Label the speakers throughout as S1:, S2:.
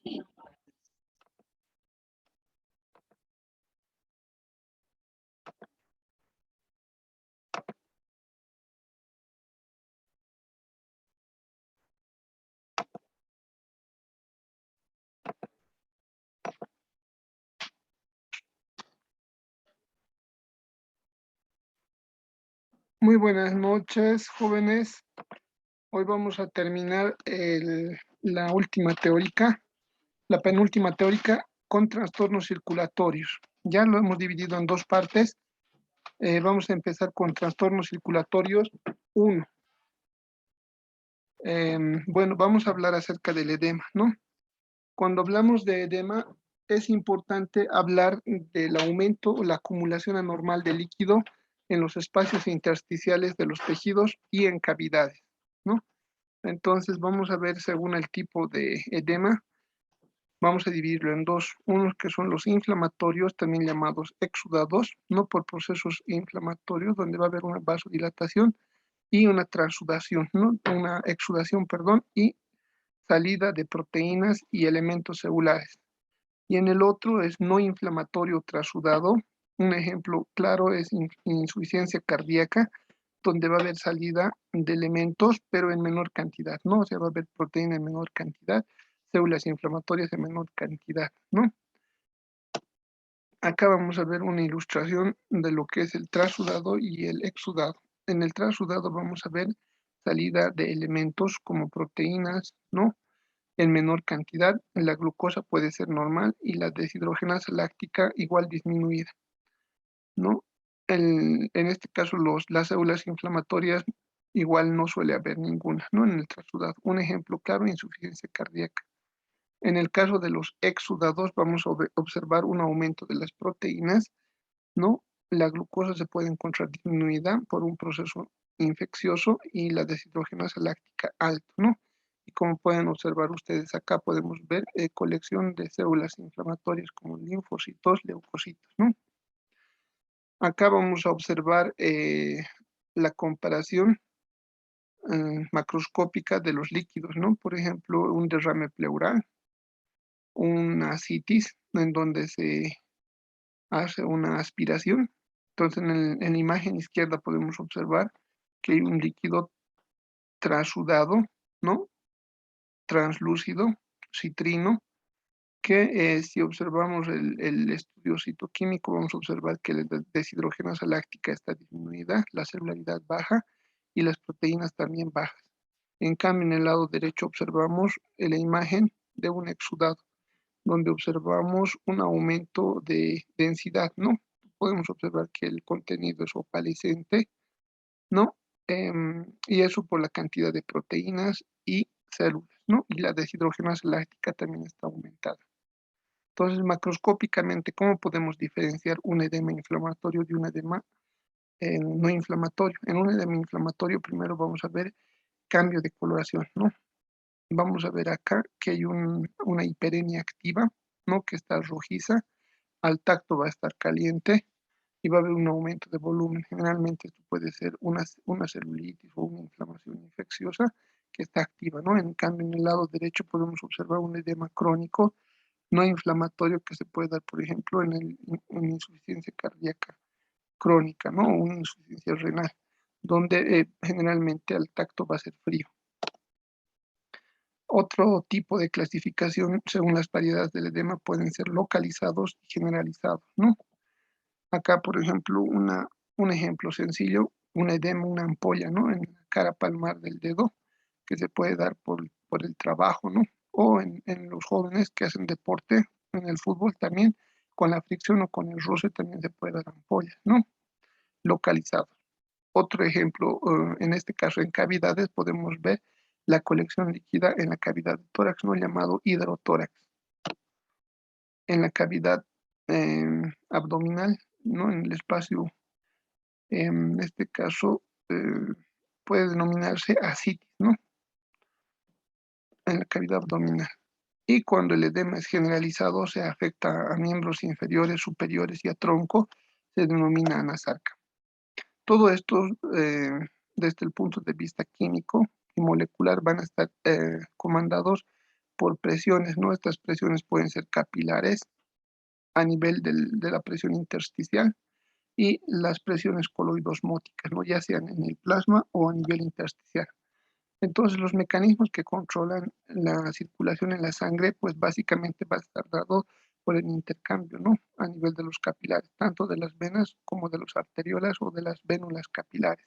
S1: Muy buenas noches, jóvenes. Hoy vamos a terminar la última teórica, la penúltima teórica con trastornos circulatorios. Ya lo hemos dividido en dos partes. Vamos a empezar con trastornos circulatorios 1. Bueno, vamos a hablar acerca del edema, ¿no? Cuando hablamos de edema, es importante hablar del aumento o la acumulación anormal de líquido en los espacios intersticiales de los tejidos y en cavidades, ¿no? Entonces vamos a ver según el tipo de edema, vamos a dividirlo en dos, unos que son los inflamatorios, también llamados exudados, no por procesos inflamatorios, donde va a haber una vasodilatación y una transudación, ¿no? Una exudación, perdón, y salida de proteínas y elementos celulares. Y en el otro es no inflamatorio trasudado. Un ejemplo claro es insuficiencia cardíaca, donde va a haber salida de elementos, pero en menor cantidad, ¿no? O sea, va a haber proteína en menor cantidad, células inflamatorias en menor cantidad, ¿no? Acá vamos a ver una ilustración de lo que es el trasudado y el exudado. En el trasudado vamos a ver salida de elementos como proteínas, ¿no? En menor cantidad, la glucosa puede ser normal y la deshidrogenasa láctica igual disminuida, ¿no? En este caso, las células inflamatorias igual no suele haber ninguna, ¿no? En el trasudado. Un ejemplo claro, insuficiencia cardíaca. En el caso de los exudados, vamos a observar un aumento de las proteínas, ¿no? La glucosa se puede encontrar disminuida por un proceso infeccioso y la deshidrogenasa láctica alto, ¿no? Y como pueden observar ustedes acá, podemos ver colección de células inflamatorias como linfocitos, leucocitos, ¿no? Acá vamos a observar la comparación macroscópica de los líquidos, ¿no? Por ejemplo, un derrame pleural, una citis, en donde se hace una aspiración. Entonces, en la imagen izquierda podemos observar que hay un líquido trasudado, ¿no? Translúcido, citrino, que si observamos el estudio citoquímico, vamos a observar que la deshidrogenasa láctica está disminuida, la celularidad baja y las proteínas también bajas. En cambio, en el lado derecho observamos la imagen de un exudado, donde observamos un aumento de densidad, ¿no? Podemos observar que el contenido es opalescente, ¿no? Y eso por la cantidad de proteínas y células, ¿no? Y la deshidrogenasa láctica también está aumentada. Entonces, macroscópicamente, ¿cómo podemos diferenciar un edema inflamatorio de un edema no inflamatorio? En un edema inflamatorio, primero vamos a ver cambio de coloración, ¿no? Vamos a ver acá que hay una hiperemia activa, ¿no? Que está rojiza, al tacto va a estar caliente y va a haber un aumento de volumen. Generalmente esto puede ser una celulitis o una inflamación infecciosa que está activa, ¿no? En cambio, en el lado derecho podemos observar un edema crónico no inflamatorio que se puede dar, por ejemplo, en insuficiencia cardíaca crónica, ¿no? O una insuficiencia renal, donde generalmente al tacto va a ser frío. Otro tipo de clasificación, según las variedades del edema, pueden ser localizados y generalizados, ¿no? Acá, por ejemplo, un ejemplo sencillo, un edema, una ampolla, ¿no? En la cara palmar del dedo, que se puede dar por el trabajo, ¿no? O en los jóvenes que hacen deporte, en el fútbol también, con la fricción o con el roce también se puede dar ampollas, ¿no? Localizados. Otro ejemplo, en este caso en cavidades, podemos ver la colección líquida en la cavidad de tórax, ¿no? Llamado hidrotórax. En la cavidad abdominal, ¿no? En el espacio, en este caso, puede denominarse ascitis, ¿no? En la cavidad abdominal. Y cuando el edema es generalizado, se afecta a miembros inferiores, superiores y a tronco, se denomina anasarca. Todo esto, desde el punto de vista químico y molecular, van a estar comandados por presiones, ¿no? Estas presiones pueden ser capilares a nivel de la presión intersticial y las presiones coloidosmóticas, ¿no? Ya sean en el plasma o a nivel intersticial. Entonces, los mecanismos que controlan la circulación en la sangre, pues básicamente va a estar dado por el intercambio, ¿no? A nivel de los capilares, tanto de las venas como de los arteriolas o de las vénulas capilares.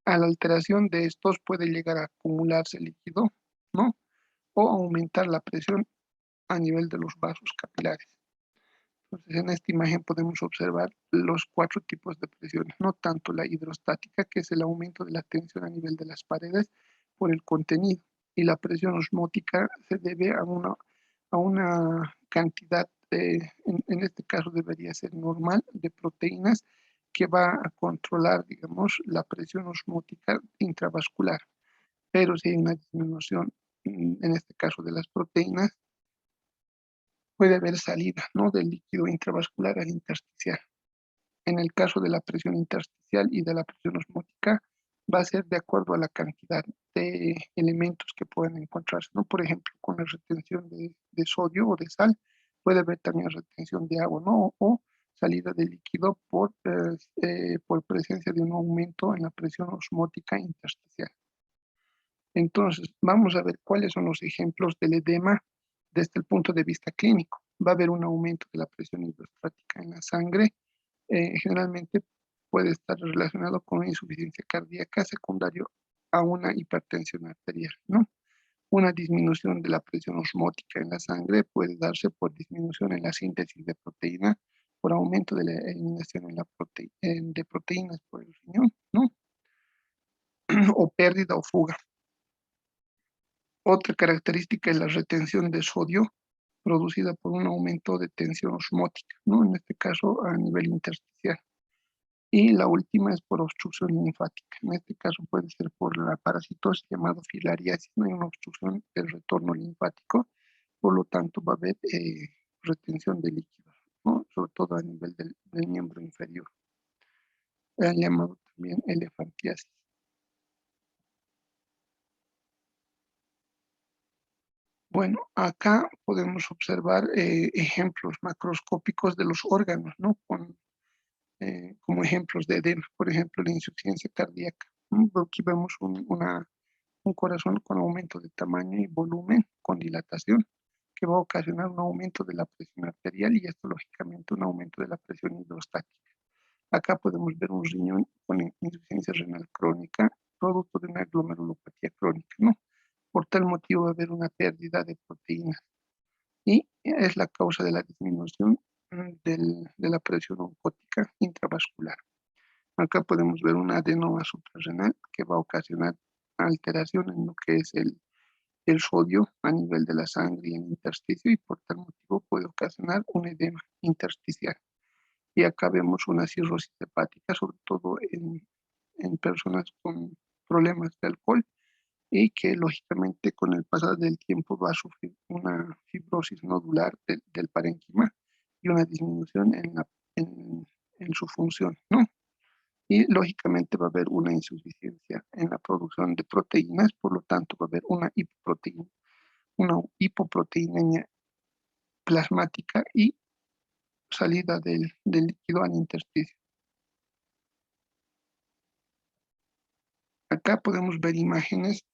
S1: A la alteración de estos puede llegar a acumularse líquido, ¿no? O aumentar la presión a nivel de los vasos capilares. Entonces, en esta imagen podemos observar los 4 tipos de presiones, no tanto la hidrostática, que es el aumento de la tensión a nivel de las paredes por el contenido, y la presión osmótica se debe a una cantidad, en este caso debería ser normal, de proteínas que va a controlar, digamos, la presión osmótica intravascular. Pero si hay una disminución, en este caso de las proteínas, puede haber salida, ¿no? Del líquido intravascular al intersticial. En el caso de la presión intersticial y de la presión osmótica, va a ser de acuerdo a la cantidad de elementos que pueden encontrarse, ¿no? Por ejemplo, con la retención de sodio o de sal, puede haber también retención de agua, ¿no? O salida de líquido por presencia de un aumento en la presión osmótica intersticial. Entonces, vamos a ver cuáles son los ejemplos del edema desde el punto de vista clínico. Va a haber un aumento de la presión hidrostática en la sangre. Generalmente puede estar relacionado con una insuficiencia cardíaca secundario a una hipertensión arterial, ¿no? Una disminución de la presión osmótica en la sangre puede darse por disminución en la síntesis de proteína, por aumento de la eliminación de proteínas por el riñón, ¿no? O pérdida o fuga. Otra característica es la retención de sodio producida por un aumento de tensión osmótica, ¿no? En este caso a nivel intersticial. Y la última es por obstrucción linfática. En este caso puede ser por la parasitosis llamado filariasis, no hay una obstrucción del retorno linfático, por lo tanto va a haber retención de líquidos, ¿no? Sobre todo a nivel del miembro inferior, llamado también elefantiasis. Bueno, acá podemos observar ejemplos macroscópicos de los órganos, ¿no? Como ejemplos de edema, por ejemplo, la insuficiencia cardíaca. Aquí vemos un corazón con aumento de tamaño y volumen, con dilatación, que va a ocasionar un aumento de la presión arterial y esto, lógicamente, un aumento de la presión hidrostática. Acá podemos ver un riñón con insuficiencia renal crónica, producto de una glomerulopatía crónica, ¿no? Por tal motivo va a haber una pérdida de proteínas y es la causa de la disminución de la presión oncótica intravascular. Acá podemos ver un adenoma suprarrenal que va a ocasionar alteración en lo que es el sodio a nivel de la sangre y el intersticio y por tal motivo puede ocasionar un edema intersticial. Y acá vemos una cirrosis hepática, sobre todo en personas con problemas de alcohol y que lógicamente con el pasar del tiempo va a sufrir una fibrosis nodular del parénquima y una disminución en su función, ¿no? Y lógicamente va a haber una insuficiencia en la producción de proteínas, por lo tanto va a haber una hipoproteinemia plasmática y salida del líquido al intersticio. Acá podemos ver imágenes,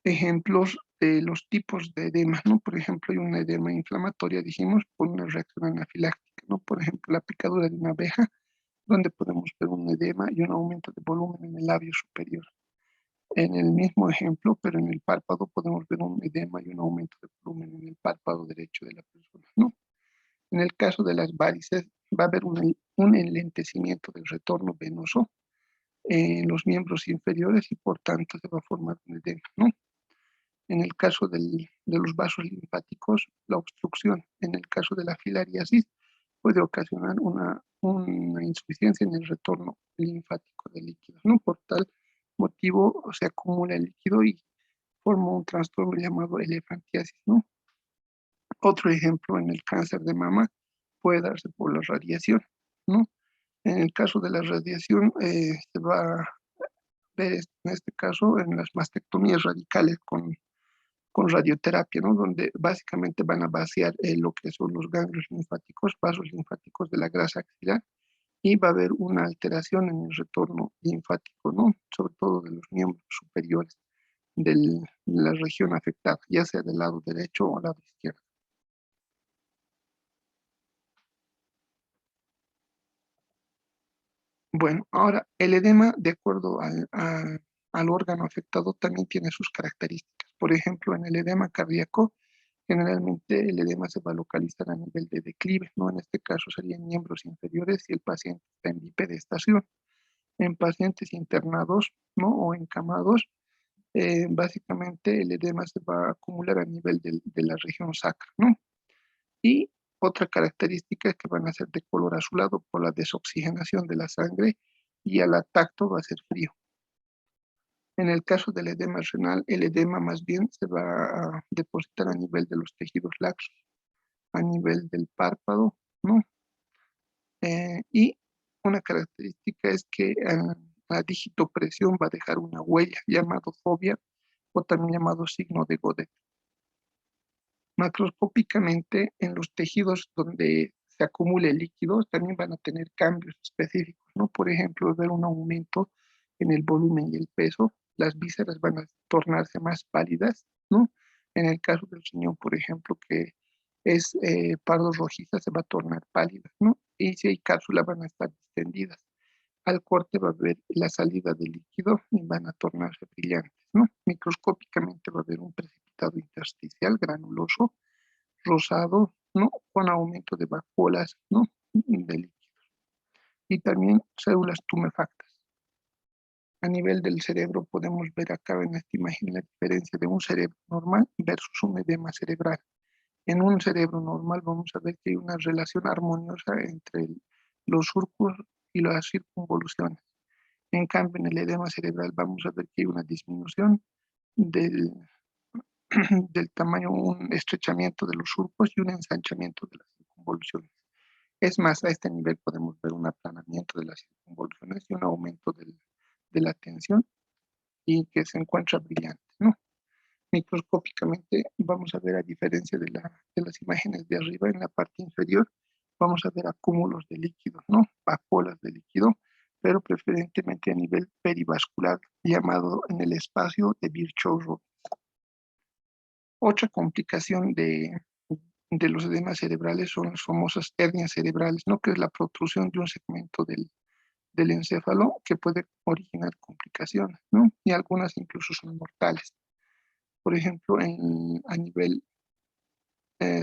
S1: ejemplos de los tipos de edema, ¿no? Por ejemplo, hay una edema inflamatoria, dijimos, por una reacción anafiláctica, ¿no? Por ejemplo, la picadura de una abeja, donde podemos ver un edema y un aumento de volumen en el labio superior. En el mismo ejemplo, pero en el párpado, podemos ver un edema y un aumento de volumen en el párpado derecho de la persona, ¿no? En el caso de las varices, va a haber un enlentecimiento del retorno venoso en los miembros inferiores y por tanto se va a formar un edema, ¿no? En el caso de los vasos linfáticos, la obstrucción. En el caso de la filariasis, puede ocasionar una insuficiencia en el retorno linfático de líquidos, ¿no? Por tal motivo se acumula el líquido y forma un trastorno llamado elefantiasis, ¿no? Otro ejemplo, en el cáncer de mama puede darse por la radiación, ¿no? En el caso de la radiación, se va a ver en este caso en las mastectomías radicales con radioterapia, ¿no? Donde básicamente van a vaciar lo que son los ganglios linfáticos, vasos linfáticos de la grasa axilar, y va a haber una alteración en el retorno linfático, ¿no? Sobre todo de los miembros superiores de la región afectada, ya sea del lado derecho o lado izquierdo. Bueno, ahora el edema, de acuerdo al órgano afectado, también tiene sus características. Por ejemplo, en el edema cardíaco, generalmente el edema se va a localizar a nivel de declive, ¿no? En este caso serían miembros inferiores si el paciente está en bipedestación. En pacientes internados, ¿no? O encamados, básicamente el edema se va a acumular a nivel de la región sacra, ¿no? Y otra característica es que van a ser de color azulado por la desoxigenación de la sangre y al tacto va a ser frío. En el caso del edema renal, el edema más bien se va a depositar a nivel de los tejidos laxos, a nivel del párpado, ¿no? Y una característica es que la digitopresión va a dejar una huella llamado fobia o también llamado signo de Godet. Macroscópicamente, en los tejidos donde se acumule líquido, también van a tener cambios específicos, ¿no? Por ejemplo, ver un aumento en el volumen y el peso, las vísceras van a tornarse más pálidas, ¿no? En el caso del riñón, por ejemplo, que es pardo rojiza, se va a tornar pálida, ¿no? Y si hay cápsulas, van a estar distendidas. Al corte va a haber la salida de líquido y van a tornarse brillantes, ¿no? Microscópicamente va a haber un precipitado intersticial granuloso, rosado, ¿no? Con aumento de vacuolas, ¿no? De líquidos. Y también células tumefactas. A nivel del cerebro podemos ver acá en esta imagen la diferencia de un cerebro normal versus un edema cerebral. En un cerebro normal vamos a ver que hay una relación armoniosa entre los surcos y las circunvoluciones. En cambio, en el edema cerebral vamos a ver que hay una disminución del, del tamaño, un estrechamiento de los surcos y un ensanchamiento de las circunvoluciones. Es más, a este nivel podemos ver un aplanamiento de las circunvoluciones y un aumento de la tensión y que se encuentra brillante, ¿no? Microscópicamente vamos a ver, a diferencia de las imágenes de arriba, en la parte inferior, vamos a ver acúmulos de líquido, ¿no? Vacuolas de líquido, pero preferentemente a nivel perivascular, llamado en el espacio de Virchow. Otra complicación de los edemas cerebrales son las famosas hernias cerebrales, ¿no? Que es la protrusión de un segmento del encéfalo que puede originar complicaciones, ¿no? Y algunas incluso son mortales. Por ejemplo, a nivel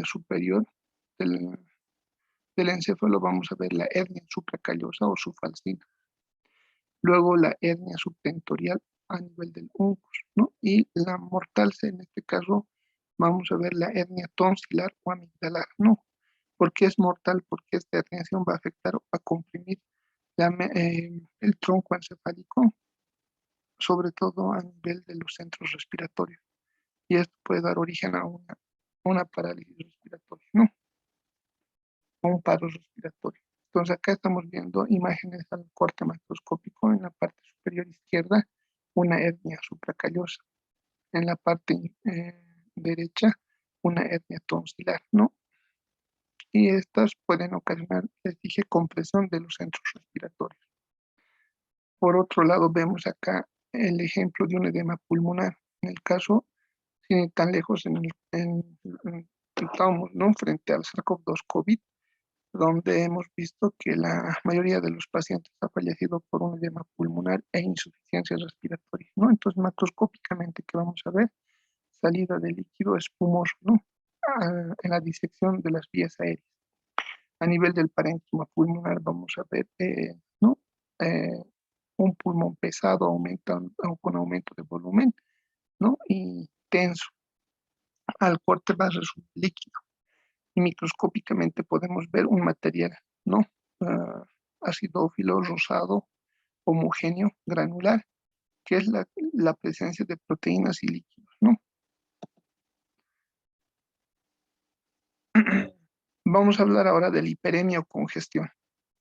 S1: superior del, del encéfalo vamos a ver la hernia supracallosa o subfalcina. Luego la hernia subtentorial a nivel del uncus, ¿no? Y la mortal, en este caso, vamos a ver la hernia tonsilar o amigdalar, ¿no? ¿Por qué es mortal? Porque esta herniación va a afectar o a comprimir el tronco encefálico, sobre todo a nivel de los centros respiratorios. Y esto puede dar origen a una parálisis respiratoria, ¿no? O un paro respiratorio. Entonces acá estamos viendo imágenes al corte macroscópico en la parte superior izquierda, una hernia supracallosa. En la parte derecha, una hernia tonsilar, ¿no? Y estas pueden ocasionar, les dije, compresión de los centros respiratorios. Por otro lado, vemos acá el ejemplo de un edema pulmonar. En el caso, sin ir tan lejos, estamos, ¿no? Frente al SARS-CoV-2 COVID, donde hemos visto que la mayoría de los pacientes ha fallecido por un edema pulmonar e insuficiencia respiratoria, ¿no? Entonces, macroscópicamente, ¿qué vamos a ver? Salida de líquido espumoso, ¿no? En la disección de las vías aéreas. A nivel del parénquima pulmonar vamos a ver, ¿no? Eh, un pulmón pesado con aumento de volumen, ¿no? Y tenso. Al corte va a resultar líquido. Y microscópicamente podemos ver un material, ¿no? Acidófilo, rosado, homogéneo, granular, que es la presencia de proteínas y líquidos, ¿no? Vamos a hablar ahora de la hiperemia o congestión.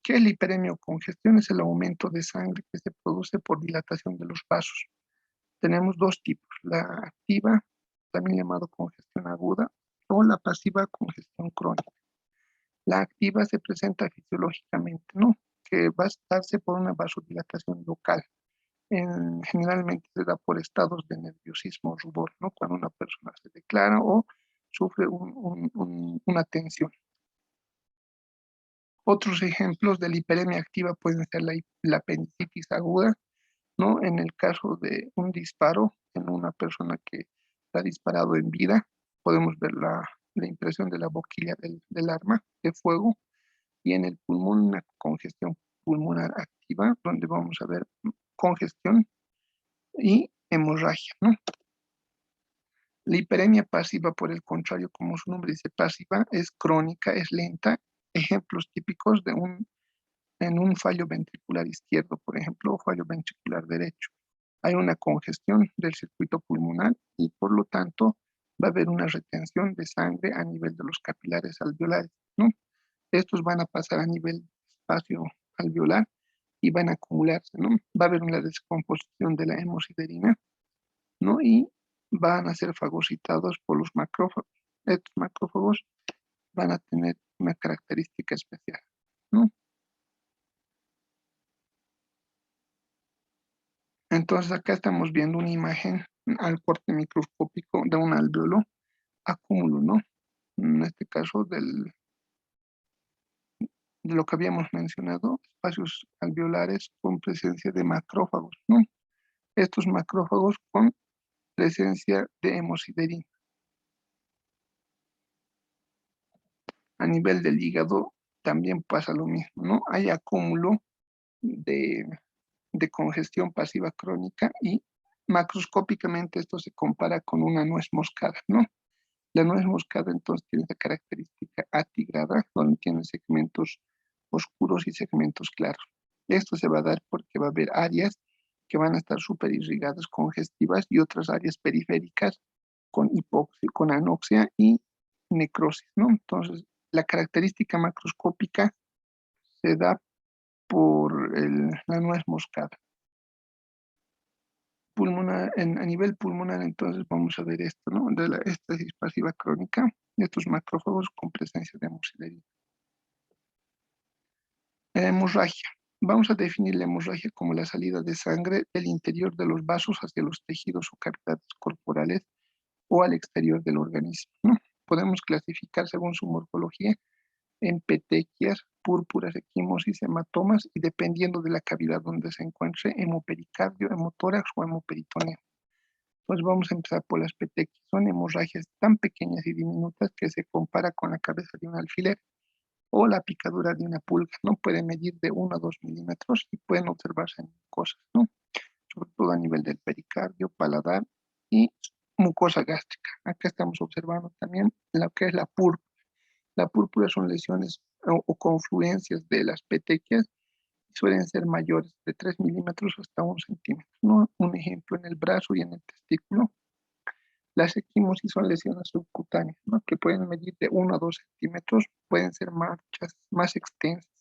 S1: ¿Qué es la hiperemia o congestión? Es el aumento de sangre que se produce por dilatación de los vasos. Tenemos dos tipos, la activa, también llamado congestión aguda, o la pasiva congestión crónica. La activa se presenta fisiológicamente, ¿no? Que va a darse por una vasodilatación local. Generalmente se da por estados de nerviosismo o rubor, ¿no? Cuando una persona se declara o sufre una tensión. Otros ejemplos de la hiperemia activa pueden ser la apendicitis aguda, ¿no? En el caso de un disparo en una persona que está disparado en vida, podemos ver la impresión de la boquilla del arma de fuego, y en el pulmón una congestión pulmonar activa, donde vamos a ver congestión y hemorragia, ¿no? La hiperemia pasiva, por el contrario, como su nombre dice, pasiva, es crónica, es lenta. Ejemplos típicos en un fallo ventricular izquierdo, por ejemplo, o fallo ventricular derecho. Hay una congestión del circuito pulmonar y por lo tanto va a haber una retención de sangre a nivel de los capilares alveolares, ¿no? Estos van a pasar a nivel espacio alveolar y van a acumularse, ¿no? Va a haber una descomposición de la hemosiderina, ¿no? Y van a ser fagocitados por los macrófagos. Estos macrófagos van a tener una característica especial, ¿no? Entonces acá estamos viendo una imagen al corte microscópico de un alveolo acúmulo, ¿no? En este caso de lo que habíamos mencionado, espacios alveolares con presencia de macrófagos, ¿no? Estos macrófagos con presencia de hemosiderina. A nivel del hígado también pasa lo mismo, ¿no? Hay acúmulo de, de congestión pasiva crónica y macroscópicamente esto se compara con una nuez moscada, ¿no? La nuez moscada entonces tiene la característica atigrada, donde tiene segmentos oscuros y segmentos claros. Esto se va a dar porque va a haber áreas que van a estar súper irrigadas, congestivas, y otras áreas periféricas con hipoxia, con anoxia y necrosis, ¿no? Entonces, la característica macroscópica se da por la nuez moscada. Pulmonar, a nivel pulmonar, entonces vamos a ver esto, ¿no? De la éstasis pasiva crónica, estos macrófagos con presencia de hemosiderina. La hemorragia. Vamos a definir la hemorragia como la salida de sangre del interior de los vasos hacia los tejidos o cavidades corporales o al exterior del organismo, ¿no? Podemos clasificar según su morfología en petequias, púrpuras, equimosis, hematomas y dependiendo de la cavidad donde se encuentre, hemopericardio, hemotórax o hemoperitoneo. Pues vamos a empezar por las petequias. Son hemorragias tan pequeñas y diminutas que se compara con la cabeza de un alfiler o la picadura de una pulga, ¿no? Puede medir de 1 a 2 milímetros y pueden observarse en cosas, ¿no? Sobre todo a nivel del pericardio, paladar y mucosa gástrica. Acá estamos observando también lo que es la púrpura. La púrpura son lesiones o confluencias de las petequias y suelen ser mayores de 3 milímetros hasta 1 centímetro, ¿no? Un ejemplo en el brazo y en el testículo. Las equimosis son lesiones subcutáneas, ¿no? Que pueden medir de 1 a 2 centímetros, pueden ser manchas más extensas.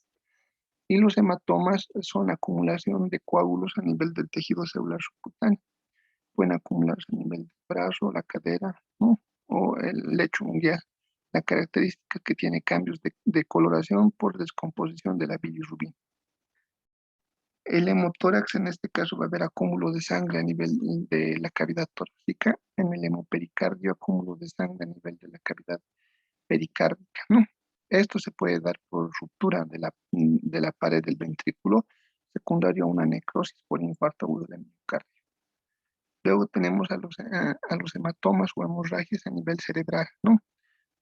S1: Y los hematomas son acumulación de coágulos a nivel del tejido celular subcutáneo. Pueden acumularse a nivel del brazo, la cadera, ¿no? O el lecho unguial. La característica que tiene cambios de coloración por descomposición de la bilirrubina. El hemotórax, en este caso, va a haber acúmulo de sangre a nivel de la cavidad torácica. En el hemopericardio, acúmulo de sangre a nivel de la cavidad pericárdica, ¿no? Esto se puede dar por ruptura de la pared del ventrículo, secundario a una necrosis por infarto agudo del miocardio. Luego tenemos a los hematomas o hemorragias a nivel cerebral, ¿no?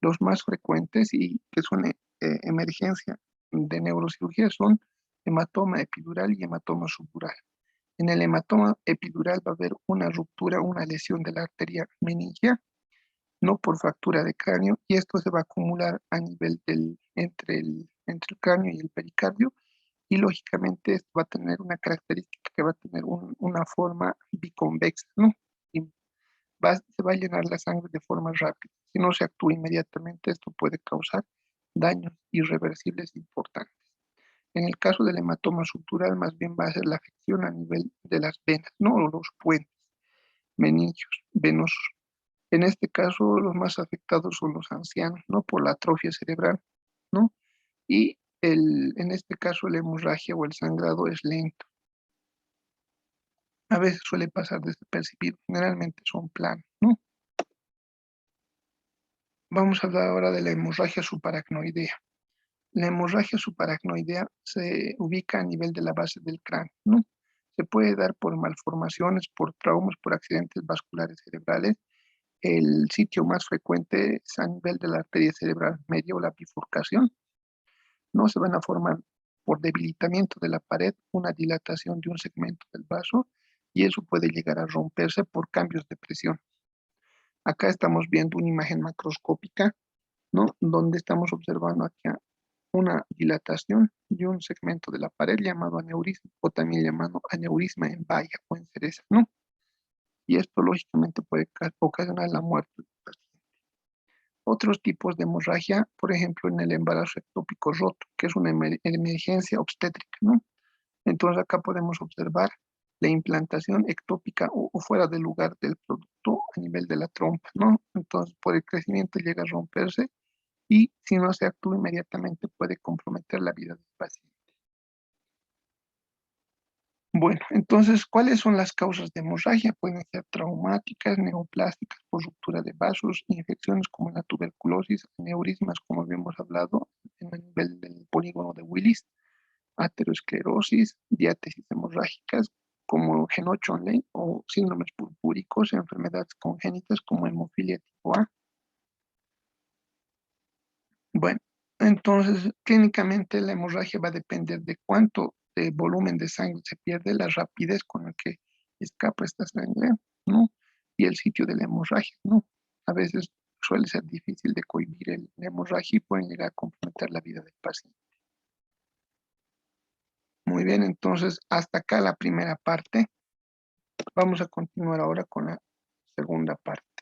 S1: Los más frecuentes y que son emergencia de neurocirugía son hematoma epidural y hematoma subdural. En el hematoma epidural va a haber una ruptura, una lesión de la arteria meningia, no por fractura de cráneo, y esto se va a acumular a nivel entre el cráneo y el pericardio, y lógicamente esto va a tener una característica que va a tener una forma biconvexa, ¿no? Y se va a llenar la sangre de forma rápida. Si no se actúa inmediatamente, esto puede causar daños irreversibles importantes. En el caso del hematoma subdural, más bien va a ser la afección a nivel de las venas, ¿no? O los puentes meningios venosos. En este caso, los más afectados son los ancianos, ¿no? Por la atrofia cerebral, ¿no? Y en este caso, la hemorragia o el sangrado es lento. A veces suele pasar desapercibido, generalmente son planos, ¿no? Vamos a hablar ahora de la hemorragia subaracnoidea. La hemorragia subaracnoidea se ubica a nivel de la base del cráneo, ¿no? Se puede dar por malformaciones, por traumas, por accidentes vasculares cerebrales. El sitio más frecuente es a nivel de la arteria cerebral media o la bifurcación, ¿no? Se van a formar por debilitamiento de la pared, una dilatación de un segmento del vaso, y eso puede llegar a romperse por cambios de presión. Acá estamos viendo una imagen macroscópica, ¿no? Donde estamos observando aquí una dilatación de un segmento de la pared llamado aneurisma, o también llamado aneurisma en valla o en cereza, ¿no? Y esto lógicamente puede ocasionar la muerte del paciente. Otros tipos de hemorragia, por ejemplo, en el embarazo ectópico roto, que es una emergencia obstétrica, ¿no? Entonces acá podemos observar la implantación ectópica o fuera del lugar del producto a nivel de la trompa, ¿no? Entonces por el crecimiento llega a romperse y si no se actúa inmediatamente puede comprometer la vida del paciente. Bueno, entonces, ¿cuáles son las causas de hemorragia? Pueden ser traumáticas, neoplásticas por ruptura de vasos, infecciones como la tuberculosis, aneurismas, como habíamos hablado, en el nivel del polígono de Willis, aterosclerosis, diátesis hemorrágicas como Genoch-Lane o síndromes purpúricos, enfermedades congénitas como hemofilia tipo A. Bueno, entonces clínicamente la hemorragia va a depender de cuánto de volumen de sangre se pierde, la rapidez con la que escapa esta sangre, ¿no? Y el sitio de la hemorragia, ¿no? A veces suele ser difícil de cohibir la hemorragia y pueden llegar a comprometer la vida del paciente. Muy bien, entonces hasta acá la primera parte. Vamos a continuar ahora con la segunda parte.